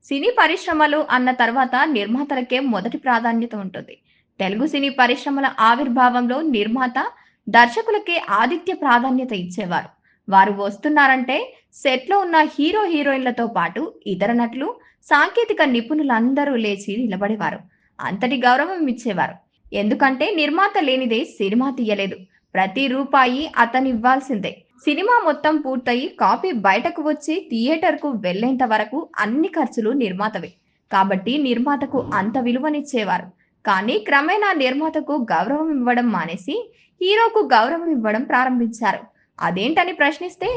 సినీ పరిశ్రమలు అన్న తర్వాత నిర్మాతలకే మొదటి ప్రాధాన్యత ఉంటుంది. తెలుగు సినీ పరిశ్రమల ఆవిర్భావంలో నిర్మాత, దర్శకులకే ఆధిక్య ప్రాధాన్యత ఇచ్చేవారు. వారు వస్తున్నారంటే సెట్‌లో ఉన్న హీరో, హీరోయిన్లతో పాటు ఇతర నటులు, సాంకేతిక నిపుణులందరూ లేచి నిలబడేవారు. అంతటి గౌరవం ఇచ్చేవారు. ఎందుకంటే నిర్మాత లేనిదే సినిమా తీయలేదు. ప్రతి రూపాయి అతనివ్వాల్సిందే. సినిమా మొత్తం పూర్తయి కాపీ బయటకు వచ్చి థియేటర్‌కు వెళ్ళేంత వరకు అన్ని ఖర్చులు నిర్మాతవే. కాబట్టి నిర్మాతకు అంత విలువనిచ్చేవారు. కానీ క్రమేణా నిర్మాతకు గౌరవం ఇవ్వడం మానేసి, హీరోకు గౌరవం ఇవ్వడం ప్రారంభించారు. అదేంటని ప్రశ్నిస్తే,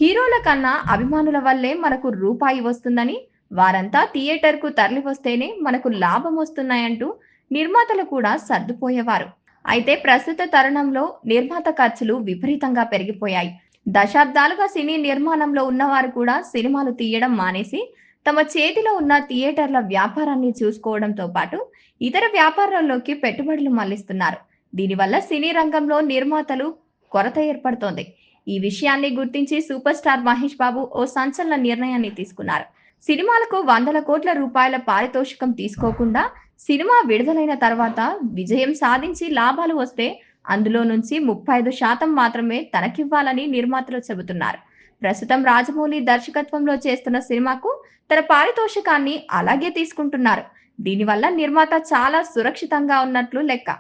హీరోల కన్నా అభిమానుల వల్లే మనకు రూపాయి వస్తుందని, వారంతా థియేటర్‌కు తరలివస్తేనే మనకు లాభం వస్తున్నాయంటూ నిర్మాతలు కూడా సర్దుపోయేవారు. అయితే ప్రస్తుత తరుణంలో నిర్మాత ఖర్చులు విపరీతంగా పెరిగిపోయాయి. దశాబ్దాలుగా సినీ నిర్మాణంలో ఉన్నవారు కూడా సినిమాలు తీయడం మానేసి, తమ చేతిలో ఉన్న థియేటర్ల వ్యాపారాన్ని చూసుకోవడంతో పాటు, ఇతర వ్యాపారాల్లోకి పెట్టుబడులు మళ్లిస్తున్నారు. దీనివల్ల సినీ రంగంలో నిర్మాతలు కొరత ఏర్పడుతోంది. ఈ విషయాన్ని గుర్తించి సూపర్ స్టార్ మహేష్ బాబు ఓ సంచలన నిర్ణయాన్ని తీసుకున్నారు. సినిమాలకు వందల కోట్ల రూపాయల పారితోషికం తీసుకోకుండా, సినిమా విడుదలైన తర్వాత విజయం సాధించి లాభాలు వస్తే అందులో నుంచి 35% మాత్రమే తనకివ్వాలని నిర్మాతలు చెబుతున్నారు. ప్రస్తుతం రాజమౌళి దర్శకత్వంలో చేస్తున్న సినిమాకు తన పారితోషికాన్ని అలాగే తీసుకుంటున్నారు. దీనివల్ల నిర్మాత చాలా సురక్షితంగా ఉన్నట్లు లెక్క.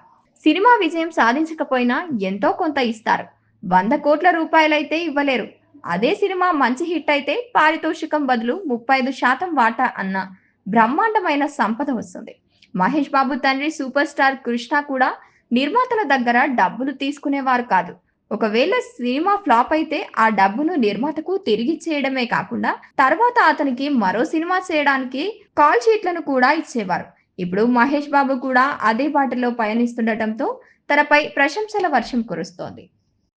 సినిమా విజయం సాధించకపోయినా ఎంతో కొంత ఇస్తారు. 100 కోట్ల రూపాయలైతే ఇవ్వలేరు. అదే సినిమా మంచి హిట్ అయితే పారితోషికం బదులు 35% వాటా అన్న బ్రహ్మాండమైన సంపద వస్తుంది. మహేష్ బాబు తండ్రి సూపర్ స్టార్ కృష్ణ కూడా నిర్మాతల దగ్గర డబ్బులు తీసుకునేవారు కాదు. ఒకవేళ సినిమా ఫ్లాప్ అయితే ఆ డబ్బును నిర్మాతకు తిరిగిచ్చేయడమే కాకుండా తర్వాత అతనికి మరో సినిమా చేయడానికి కాల్ షీట్లను కూడా ఇచ్చేవారు. ఇప్పుడు మహేష్ బాబు కూడా అదే బాటలో పయనిస్తుండటంతో తనపై ప్రశంసల వర్షం కురుస్తోంది.